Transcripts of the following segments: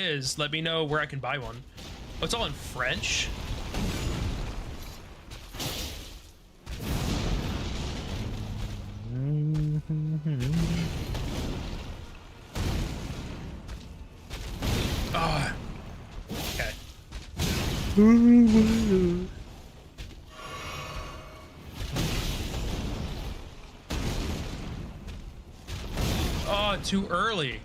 is, let me know where I can buy one. Oh, it's all in French? Oh, okay. Oh, too early.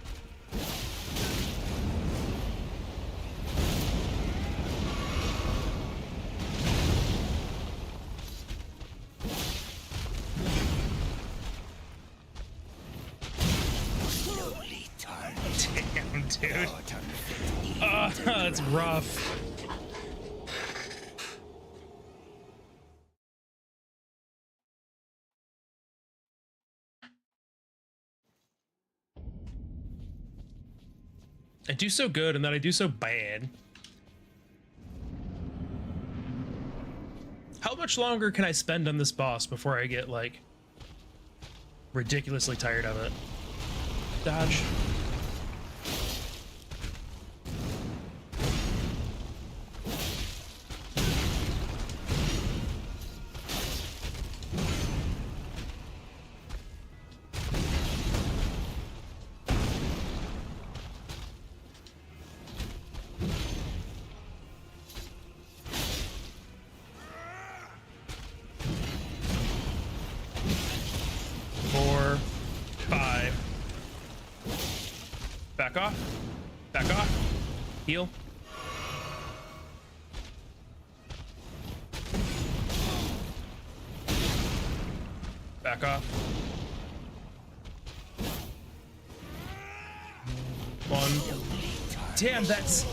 Damn, dude. That's rough. I do so good and then I do so bad. How much longer can I spend on this boss before I get, like, ridiculously tired of it? Dodge. Back off. Back off. Heal. Back off. One. Damn, that's...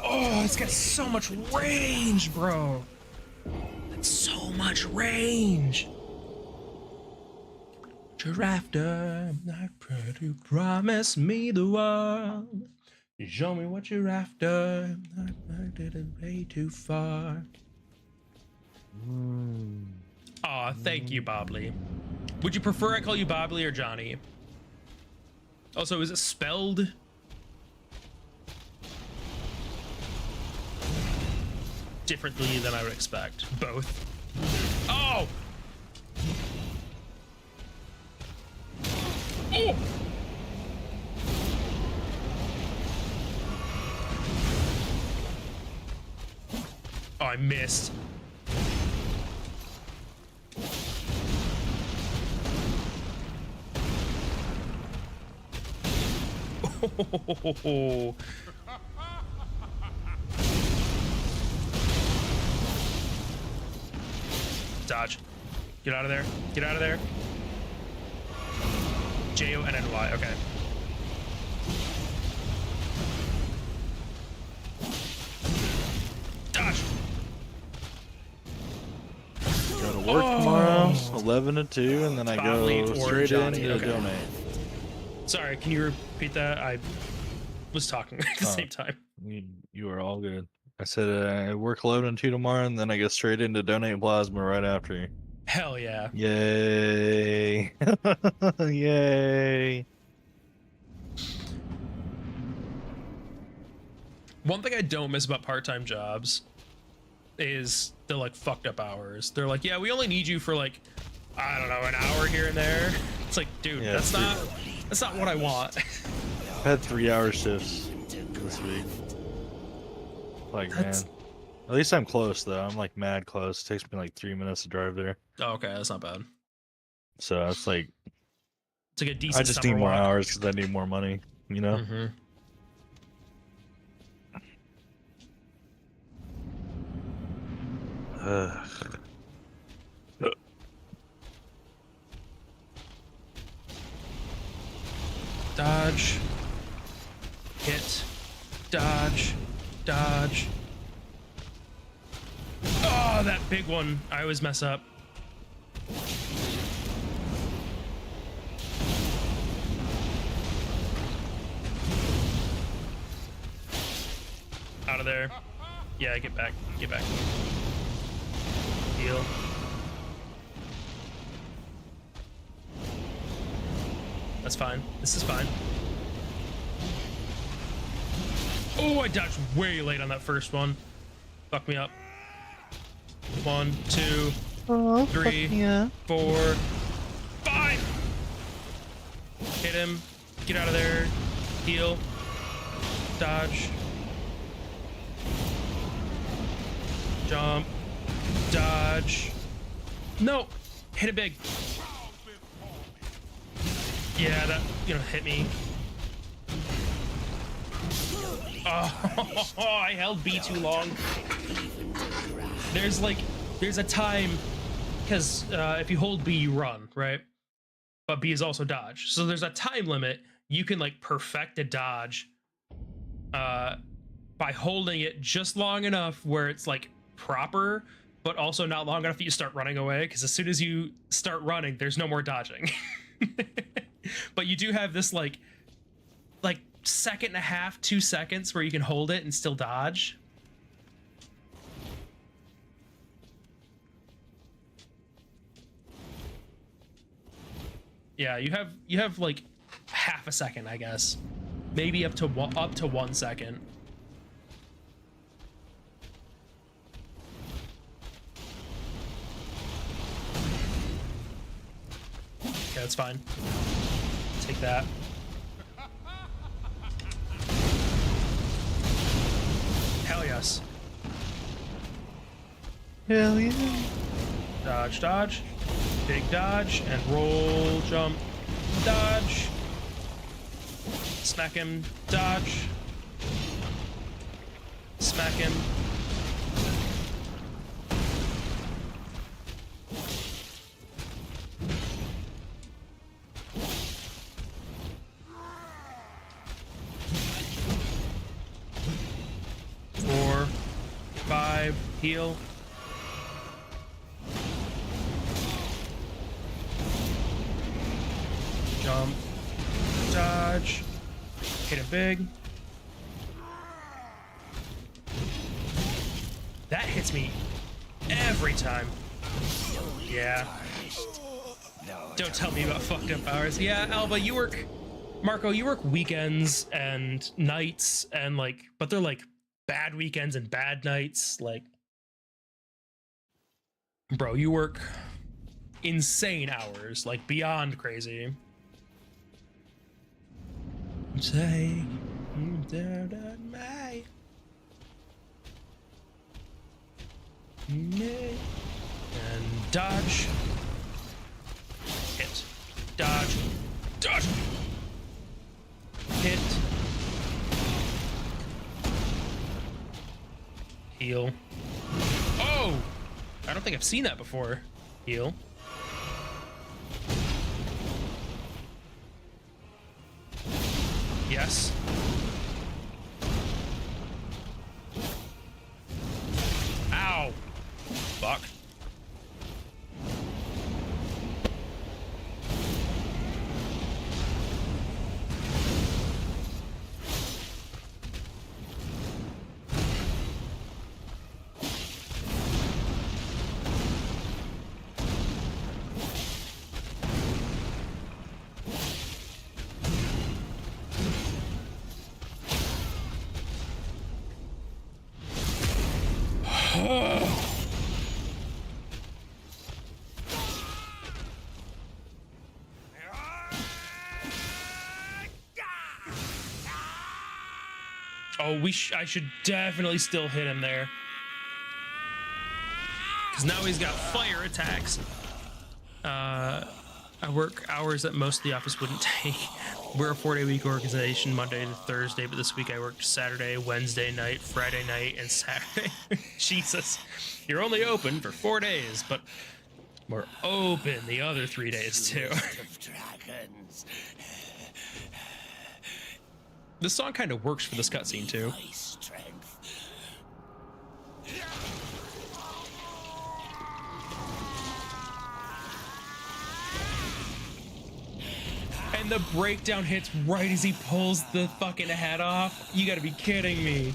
Oh, it's got so much range, bro. That's so much range. You're after, I pray you promise me the world. You show me what you're after. I did it way too far. Aw, thank you, Bobley. Would you prefer I call you Bobley or Johnny? Also, is it spelled? Differently than I would expect. Both. Oh! Oh! Oh, I missed. Oh. Dodge. Get out of there. Get out of there. J-O-N-N-Y, okay. Dodge! Go to work tomorrow, 11 to 2, and then I go straight in to donate. Sorry, can you repeat that? I was talking at the same time. You are all good. I said I work 11 to 2 tomorrow, and then I go straight in to donate plasma right after. Hell yeah. Yay. Yay. One thing I don't miss about part-time jobs is the, like, fucked up hours. They're like, yeah, we only need you for, like, I don't know, an hour here and there. It's like, dude, yeah, that's not what I want. I've had 3-hour shifts this week. Like, man. At least I'm close, though. I'm, like, mad close. It takes me, like, 3 minutes to drive there. Oh, okay, that's not bad. So it's like... It's like a decent I just need more hours because I need more money, you know? Mm-hmm. Dodge. Hit. Dodge. Dodge. Oh, that big one. I always mess up. Out of there. Yeah, get back. Get back. Heal. That's fine. This is fine. Oh, I dodged way late on that first one. Fuck me up. 1, 2, 3, 4, 5. Hit him. Get out of there. Heal. Dodge. Jump. Dodge. No. Hit it big. Yeah, that, hit me. Oh, I held B too long. There's a time, because if you hold B, you run, right? But B is also dodge. So there's a time limit. You can like perfect a dodge by holding it just long enough where it's like proper, but also not long enough that you start running away. Because as soon as you start running, there's no more dodging. But you do have this like second and a half, 2 seconds where you can hold it and still dodge. Yeah, you have like half a second, I guess, maybe up to 1 second. Okay, that's fine. Take that. Hell yes. Hell yeah. Dodge, dodge. Big dodge and roll, jump, dodge. Smack him, dodge. Smack him. Four, 5, heal. Jump, dodge, hit it big. That hits me every time. Yeah. Don't tell me about fucked up hours. Yeah, Alba, Marco, you work weekends and nights and but they're like bad weekends and bad nights. Like, bro, you work insane hours, like beyond crazy. Say down on my and dodge, hit, dodge, dodge, hit, heal. Oh, I don't think I've seen that before. Heal. Yes. Ow. Fuck. Oh, I should definitely still hit him there. Because now he's got fire attacks. I work hours that most of the office wouldn't take. We're a 4-day-week organization, Monday to Thursday, but this week I worked Saturday, Wednesday night, Friday night, and Saturday. Jesus. You're only open for 4 days, but we're open the other 3 days, too. This song kind of works for this cutscene, too. And the breakdown hits right as he pulls the fucking head off. You gotta be kidding me.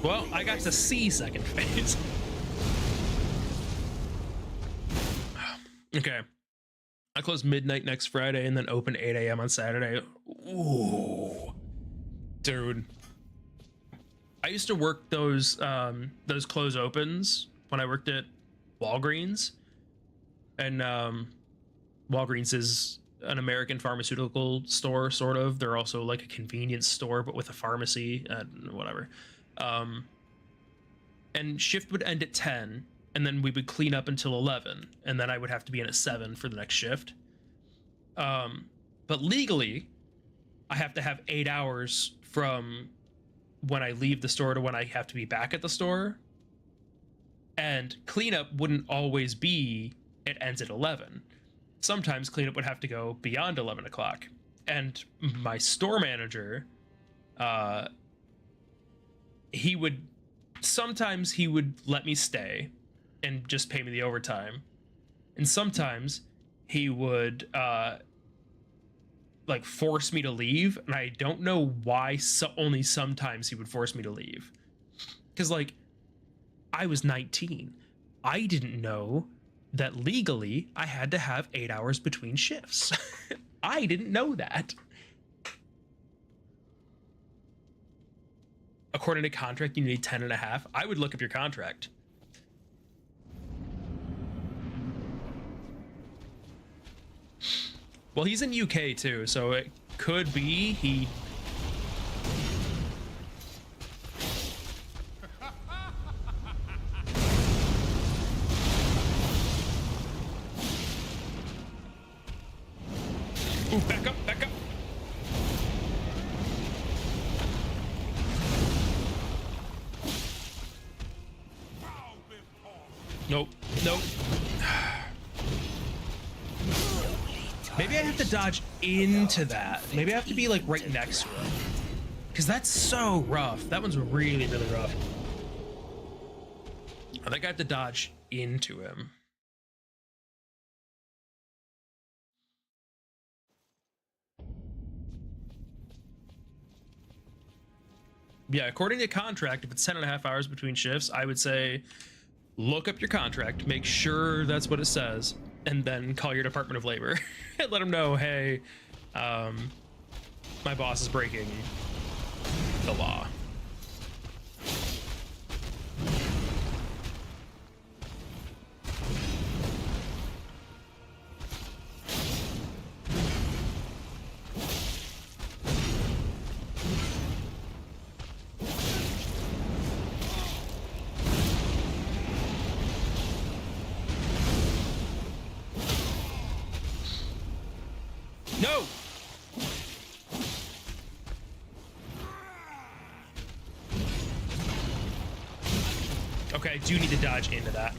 Well, I got to see second phase. Okay. I close midnight next Friday and then open 8 a.m. on Saturday. Ooh. Dude. I used to work those close opens when I worked at Walgreens. And Walgreens is an American pharmaceutical store, sort of. They're also like a convenience store, but with a pharmacy and whatever. And shift would end at 10, and then we would clean up until 11, and then I would have to be in at 7 for the next shift. But legally, I have to have 8 hours from when I leave the store to when I have to be back at the store. And cleanup wouldn't always be, it ends at 11. Sometimes cleanup would have to go beyond 11 o'clock. And my store manager, sometimes he would let me stay and just pay me the overtime. And sometimes he would like force me to leave, and I don't know why. Only sometimes he would force me to leave, because like I was 19. I didn't know that legally I had to have 8 hours between shifts. I didn't know that. According to contract, you need 10 and a half. I would look up your contract. Well, he's in UK too, so it could be he... Ooh, back up, back up. Nope, nope. Maybe I have to dodge into that. Maybe I have to be like right next to him, because that's so rough. That one's really, really rough. I think I have to dodge into him. Yeah, according to contract, if it's 10 and a half hours between shifts, I would say look up your contract, make sure that's what it says, and then call your Department of Labor and let them know, hey, my boss is breaking the law. No! Okay, I do need to dodge into that.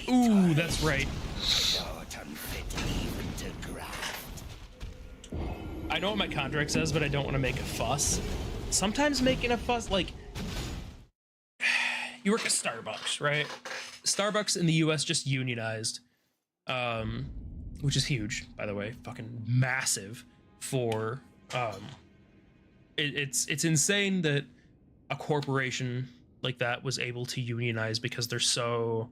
Ooh, that's right. I know what my contract says, but I don't want to make a fuss. Sometimes making a fuss, like, you work at Starbucks, right? Starbucks in the US just unionized, which is huge, by the way, fucking massive for, it's insane that a corporation like that was able to unionize, because they're so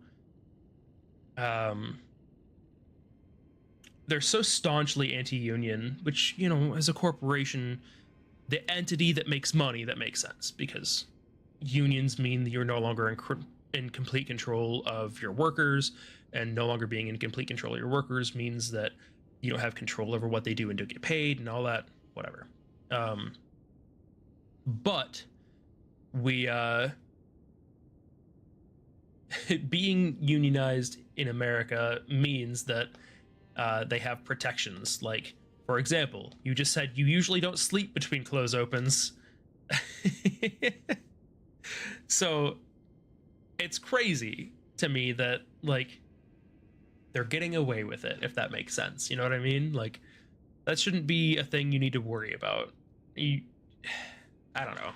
staunchly anti-union, which, you know, as a corporation, the entity that makes money, that makes sense, because unions mean that you're no longer in complete control of your workers, and no longer being in complete control of your workers means that you don't have control over what they do and don't get paid and all that, whatever. But we, being unionized in America means that they have protections. Like, for example, you just said you usually don't sleep between close opens. So it's crazy to me that, like, they're getting away with it, if that makes sense. You know what I mean? Like, That shouldn't be a thing you need to worry about. I don't know.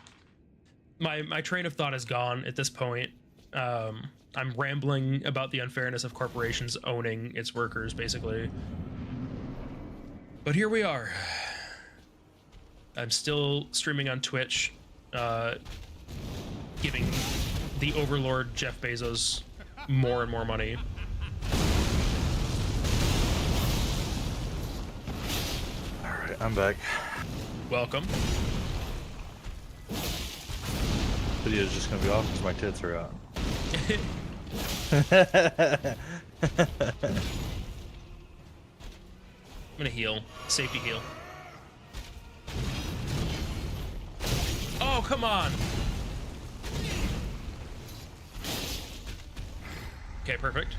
My train of thought is gone at this point. I'm rambling about the unfairness of corporations owning its workers, basically. But here we are. I'm still streaming on Twitch, giving the overlord Jeff Bezos more and more money. All right, I'm back. Welcome. Video's just gonna be off because my tits are out. I'm gonna heal. Safety heal. Oh, come on! Okay, perfect.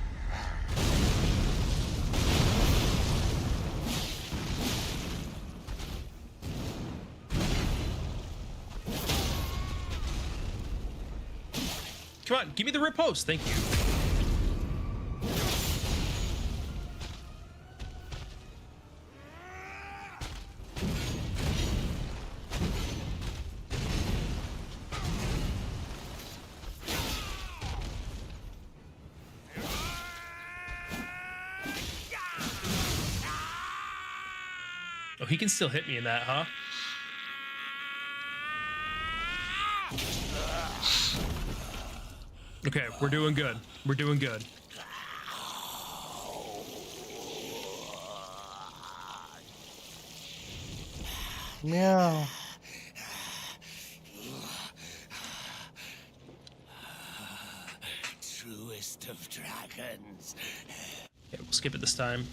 Come on, give me the riposte. Thank you. Oh, he can still hit me in that, huh? Okay, we're doing good. We're doing good. Meow. Truest of dragons. Okay, we'll skip it this time.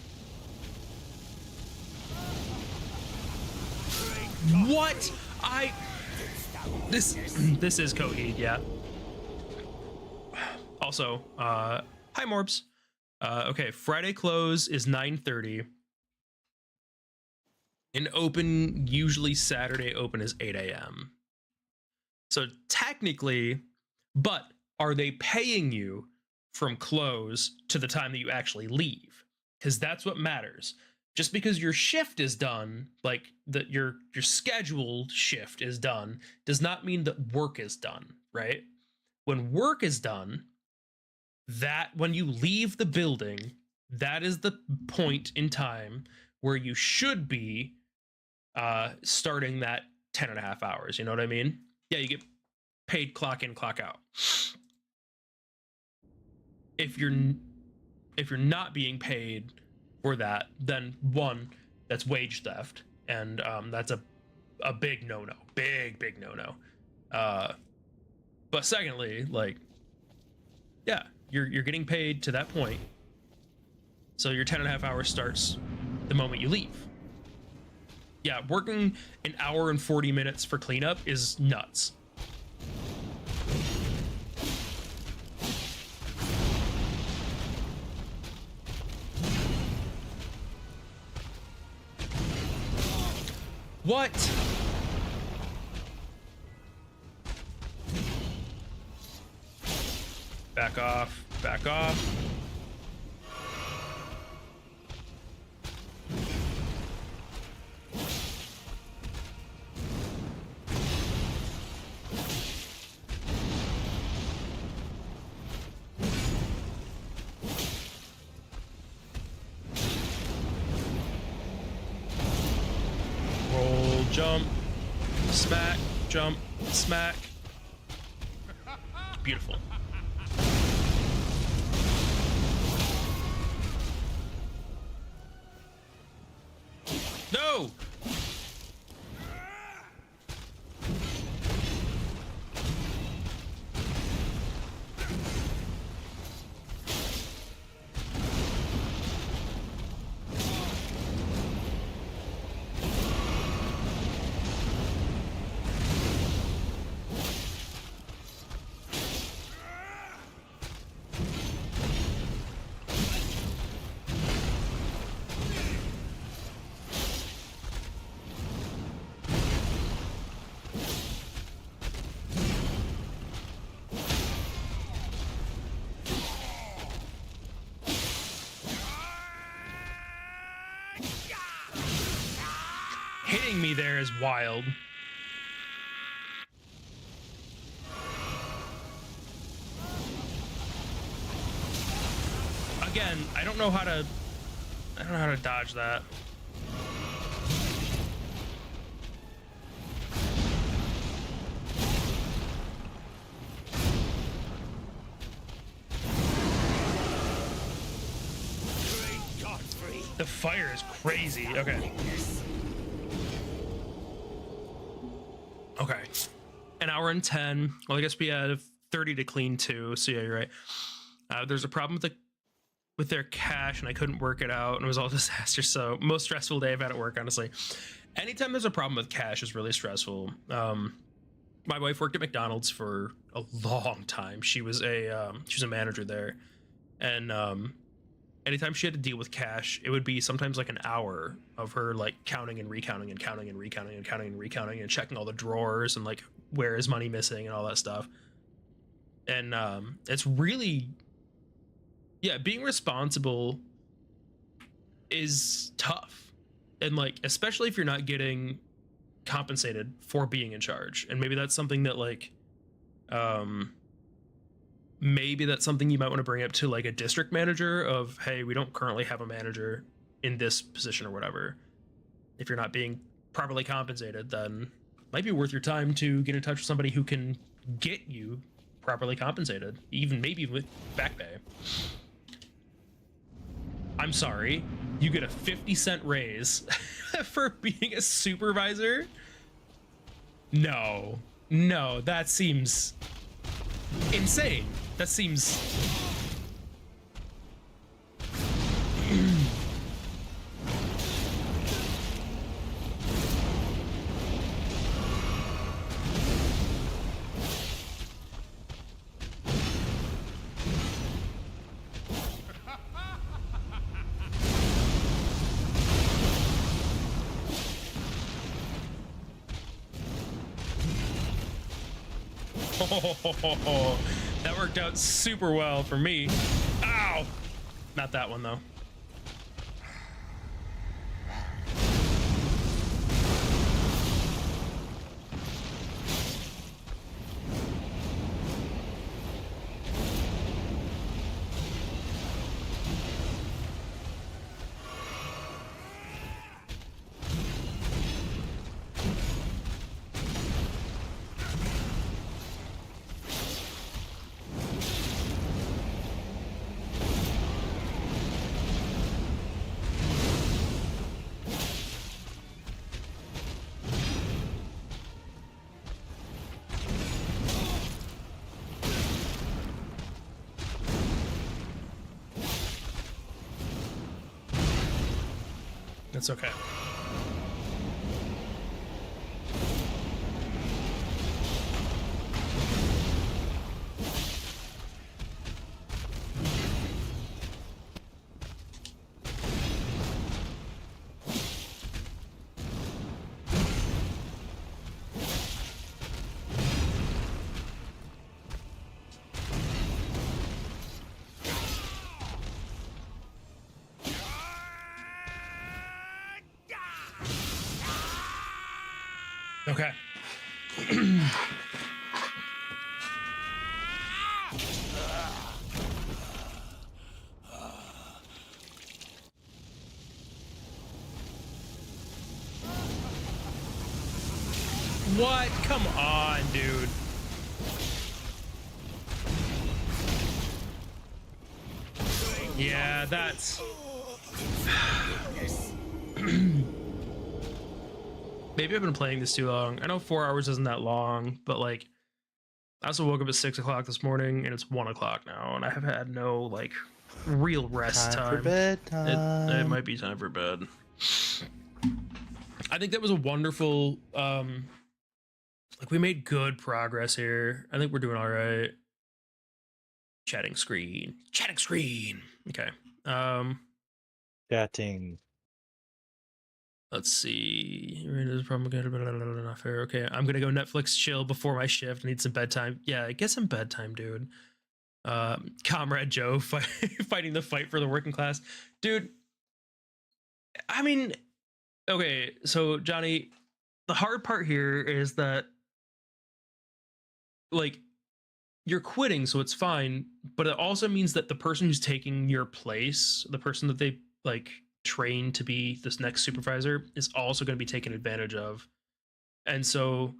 What? This is Coheed, yeah. Also, hi Morbs. Okay, Friday close is 9:30. And open, usually Saturday open is 8 a.m. So technically, but are they paying you from close to the time that you actually leave? Because that's what matters. Just because your shift is done, like your scheduled shift is done, does not mean that work is done, right? When work is done, that when you leave the building, that is the point in time where you should be starting that 10.5 hours. You know what I mean? Yeah, you get paid clock in, clock out. If you're not being paid for that, then one, that's wage theft, and that's a big no-no, big no-no. But secondly, like, yeah, you're getting paid to that point, so your 10.5 hours starts the moment you leave. Yeah, working an hour and 40 minutes for cleanup is nuts. What? Back off, back off. Roll, jump, smack, jump, smack. Beautiful. No! hitting me there is wild. Again, I don't know how to dodge that. The fire is crazy. Okay. Okay. An hour and 10. Well, I guess we have 30 to clean too. So yeah, you're right. There's a problem with their cache, and I couldn't work it out, and it was all a disaster. So most stressful day I've had at work, honestly. Anytime there's a problem with cache is really stressful. My wife worked at McDonald's for a long time. She was a manager there, and anytime she had to deal with cache, it would be sometimes like an hour of her like counting and recounting and counting and recounting and counting and recounting and checking all the drawers and like where is money missing and all that stuff. And it's really, yeah, being responsible is tough. And like, especially if you're not getting compensated for being in charge. And maybe that's something that like, maybe that's something you might want to bring up to like a district manager of, hey, we don't currently have a manager in this position or whatever. If you're not being properly compensated, then it might be worth your time to get in touch with somebody who can get you properly compensated, even maybe with back pay. I'm sorry, you get a 50-cent raise for being a supervisor? No, that seems insane. That seems... Oh, that worked out super well for me. Ow! Not that one, though. It's okay. Okay. What? Come on, dude. Yeah, that's... Maybe I've been playing this too long. I know 4 hours isn't that long, but like, I also woke up at 6 o'clock this morning and it's 1 o'clock now, and I have had no like real rest time. For bedtime. It might be time for bed. I think that was a wonderful, like we made good progress here. I think we're doing all right. Chatting screen. Okay. Chatting. Let's see. There's a problem. Not fair. Okay, I'm gonna go Netflix chill before my shift. I need some bedtime. Yeah, get some bedtime, dude. Comrade Joe fighting the fight for the working class, dude. I mean, okay, so Johnny, the hard part here is that, like, you're quitting, so it's fine, but it also means that the person who's taking your place, the person that they like train to be this next supervisor, is also going to be taken advantage of. And so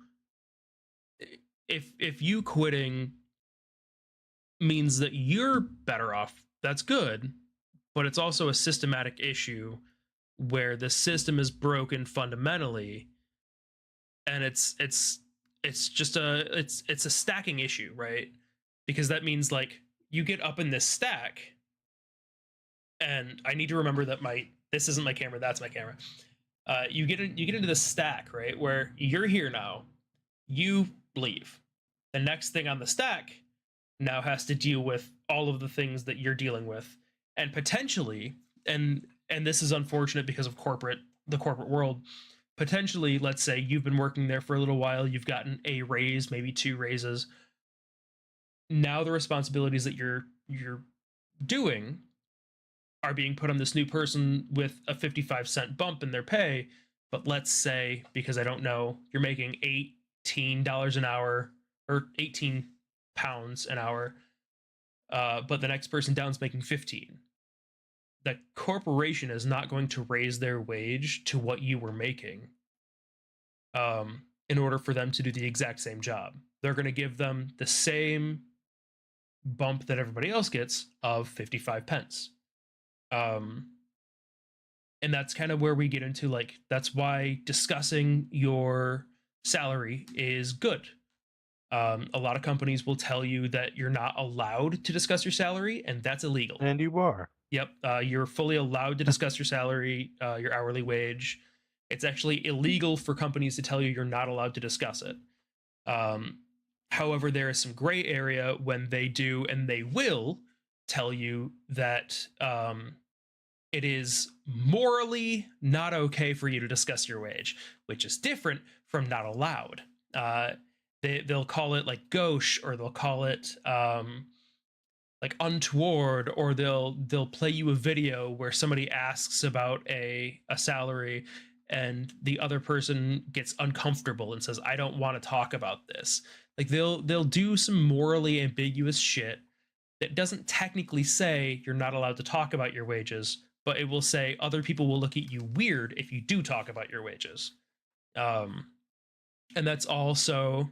if you quitting means that you're better off, that's good, but it's also a systematic issue where the system is broken fundamentally, and it's just it's a stacking issue, right? Because that means, like, you get up in this stack, and I need to remember that this isn't my camera, that's my camera. You get into this stack, right, where you're here now, you leave. The next thing on the stack now has to deal with all of the things that you're dealing with, and potentially, and this is unfortunate because of the corporate world. Potentially, let's say you've been working there for a little while, you've gotten a raise, maybe 2 raises. Now the responsibilities that you're doing are being put on this new person with a 55-cent bump in their pay. But let's say, because I don't know, you're making $18 an hour, or 18 pounds an hour, but the next person down is making 15. The corporation is not going to raise their wage to what you were making in order for them to do the exact same job. They're going to give them the same bump that everybody else gets of 55 pence. And that's kind of where we get into, like, that's why discussing your salary is good. A lot of companies will tell you that you're not allowed to discuss your salary, and that's illegal. And you are. Yep, you're fully allowed to discuss your salary, your hourly wage. It's actually illegal for companies to tell you you're not allowed to discuss it. However, there is some gray area when they do, and they will tell you that it is morally not okay for you to discuss your wage, which is different from not allowed. They'll call it like gauche, or they'll call it like untoward, or they'll play you a video where somebody asks about a salary, and the other person gets uncomfortable and says, I don't want to talk about this. Like, they'll do some morally ambiguous shit that doesn't technically say you're not allowed to talk about your wages, but it will say other people will look at you weird if you do talk about your wages. And that's also,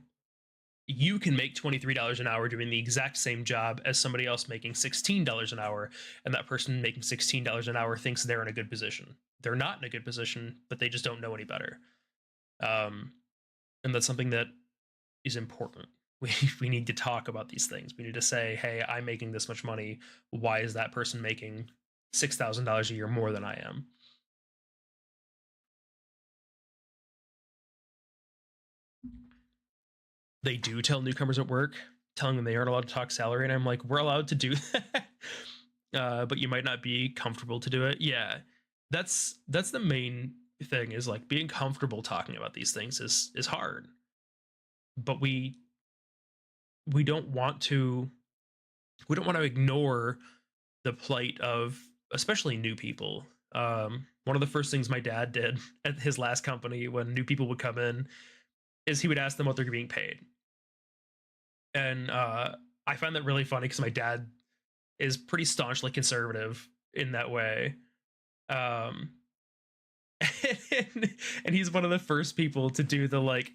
you can make $23 an hour doing the exact same job as somebody else making $16 an hour, and that person making $16 an hour thinks they're in a good position. They're not in a good position, but they just don't know any better. And that's something that is important. We need to talk about these things. We need to say, hey, I'm making this much money. Why is that person making $6,000 a year more than I am? They do tell newcomers at work, telling them they aren't allowed to talk salary, and I'm like, we're allowed to do that, but you might not be comfortable to do it. Yeah, that's the main thing, is like being comfortable talking about these things is hard, but we don't want to ignore the plight of especially new people. One of the first things my dad did at his last company when new people would come in is he would ask them what they're being paid. And I find that really funny because my dad is pretty staunchly conservative in that way. And he's one of the first people to do the, like,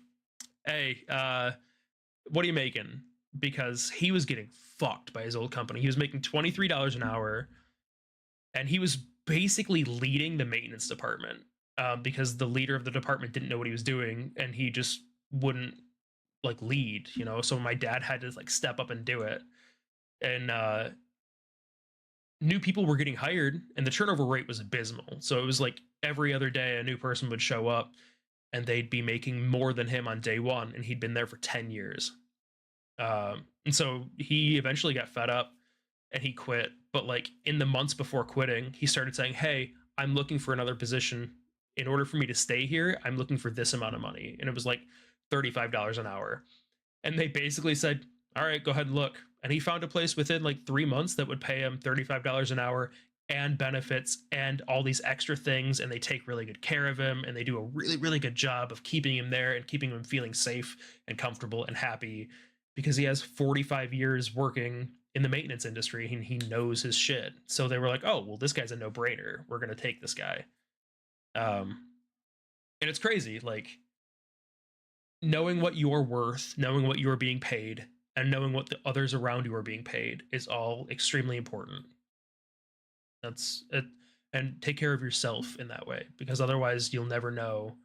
hey, what are you making? Because he was getting fucked by his old company. He was making $23 an hour, and he was basically leading the maintenance department because the leader of the department didn't know what he was doing, and he just wouldn't, like, lead, you know? So my dad had to, like, step up and do it. And new people were getting hired, and the turnover rate was abysmal. So it was like every other day a new person would show up, and they'd be making more than him on day one, and he'd been there for 10 years. And so he eventually got fed up and he quit. But, like, in the months before quitting, he started saying, hey, I'm looking for another position. In order for me to stay here, I'm looking for this amount of money. And it was like $35 an hour. And they basically said, all right, go ahead and look. And he found a place within like 3 months that would pay him $35 an hour and benefits and all these extra things, and they take really good care of him, and they do a really, really good job of keeping him there and keeping him feeling safe and comfortable and happy, because he has 45 years working in the maintenance industry and he knows his shit. So they were like, oh, well, this guy's a no-brainer. We're going to take this guy. And it's crazy, like, knowing what you're worth, knowing what you're being paid, and knowing what the others around you are being paid is all extremely important. That's it. And take care of yourself in that way, because otherwise you'll never know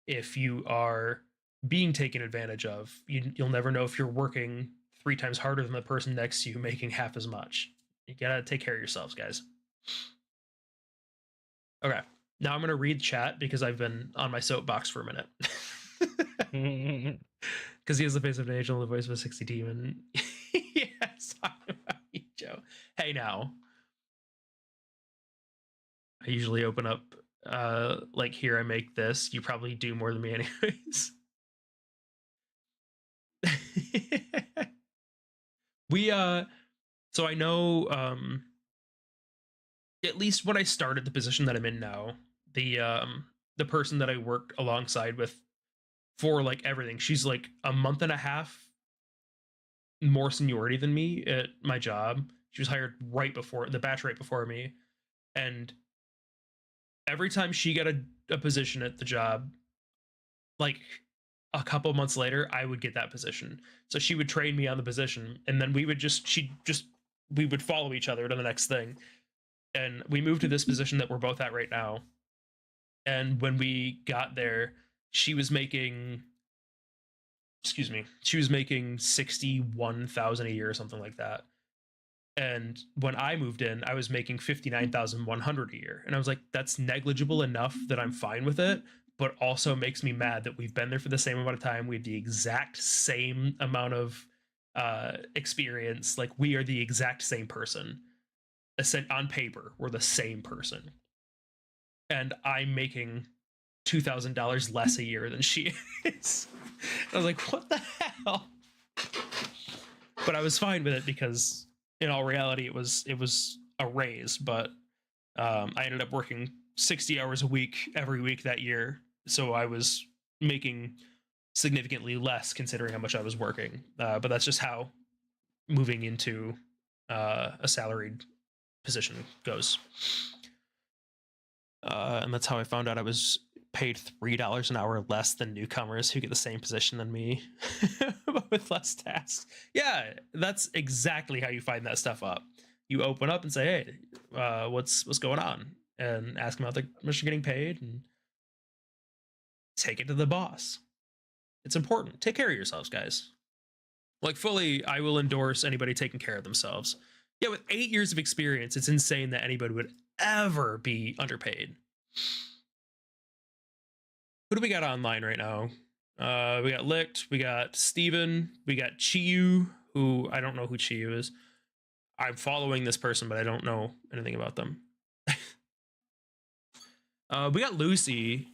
if you are being taken advantage of. You'll never know if you're working 3 times harder than the person next to you making half as much. You gotta take care of yourselves, guys. Okay, now I'm gonna read chat because I've been on my soapbox for a minute. Because he has the face of an angel and the voice of a 60 demon. Yes, talking about you, Joe. Hey, now. I usually open up, like, here I make this. You probably do more than me anyways. So I know, at least when I started the position that I'm in now, the person that I worked alongside with for, like, everything, she's, like, a month and a half more seniority than me at my job. She was hired right before, the batch right before me, and every time she got a position at the job, like, a couple months later, I would get that position. So she would train me on the position, and then we would we would follow each other to the next thing. And we moved to this position that we're both at right now. And when we got there, she was making 61,000 a year or something like that. And when I moved in, I was making 59,100 a year. And I was like, that's negligible enough that I'm fine with it, but also makes me mad that we've been there for the same amount of time. We have the exact same amount of experience. Like, we are the exact same person. On paper, we're the same person. And I'm making $2,000 less a year than she is. I was like, what the hell? But I was fine with it because in all reality, it was a raise. But I ended up working 60 hours a week every week that year, so I was making significantly less considering how much I was working. But that's just how moving into a salaried position goes. And that's how I found out I was paid $3 an hour less than newcomers who get the same position than me, but with less tasks. Yeah, that's exactly how you find that stuff up. You open up and say, hey, what's going on? And ask them how much you're getting paid, and take it to the boss. It's important. Take care of yourselves, guys. Like, fully, I will endorse anybody taking care of themselves. Yeah, with 8 years of experience, it's insane that anybody would ever be underpaid. Who do we got online right now? We got Licked, we got Steven, we got Chiyu, who I don't know who Chiyu is. I'm following this person, but I don't know anything about them. We got Lucelia,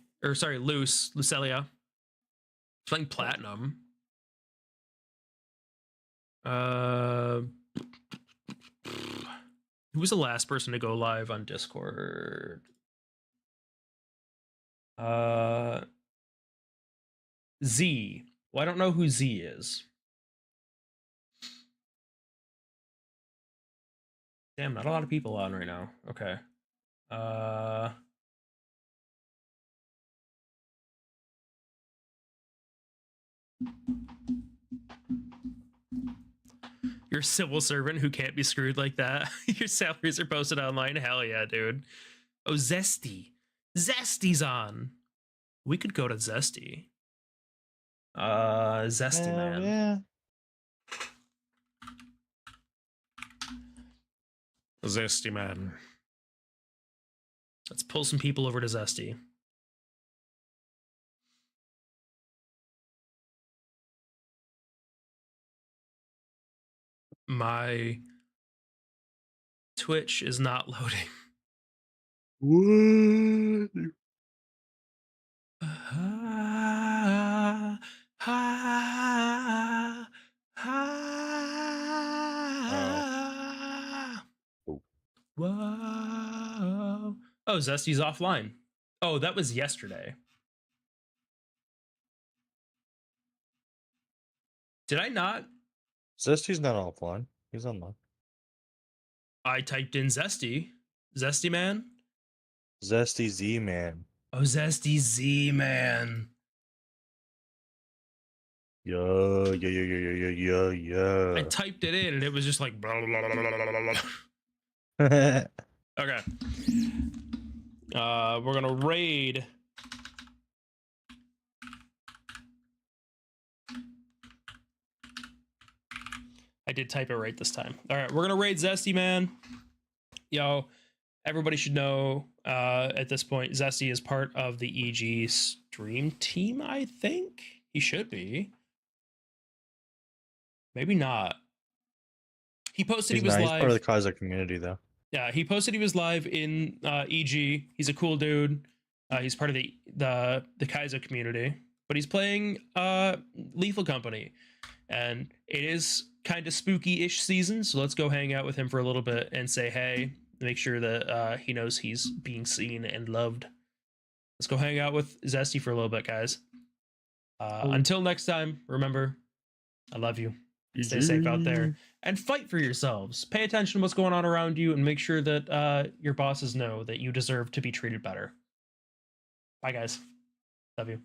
playing Platinum. Who was the last person to go live on Discord? Z. Well, I don't know who Z is. Damn, not a lot of people on right now. Okay. You're a civil servant who can't be screwed like that. Your salaries are posted online. Hell yeah, dude. Oh, Zesty. Zesty's on. We could go to Zesty. Zesty, man. Yeah. Zesty, man. Let's pull some people over to Zesty. My Twitch is not loading. What? What? Oh, Zesty's offline. Oh, that was yesterday. Did I not? Zesty's not offline. He's online. I typed in Zesty. Zesty man? Zesty Z man. Oh, Zesty Z man. Yeah. I typed it in and it was just like blah, blah, blah, blah, blah, blah. Okay. We're gonna raid. I did type it right this time. All right, we're gonna raid Zesty man. Yo, everybody should know at this point, Zesty is part of the EG stream team. I think he should be. Maybe not. He posted he was live. He's part of the Kaiser community, though. Yeah, he posted he was live in EG. He's a cool dude. He's part of the Kaiser community, but he's playing Lethal Company, and it is kind of spooky-ish season. So let's go hang out with him for a little bit and say hey. Make sure that he knows he's being seen and loved. Let's go hang out with Zesty for a little bit, guys. Until next time, remember, I love you. Stay safe out there and fight for yourselves. Pay attention to what's going on around you and make sure that your bosses know that you deserve to be treated better. Bye, guys. Love you.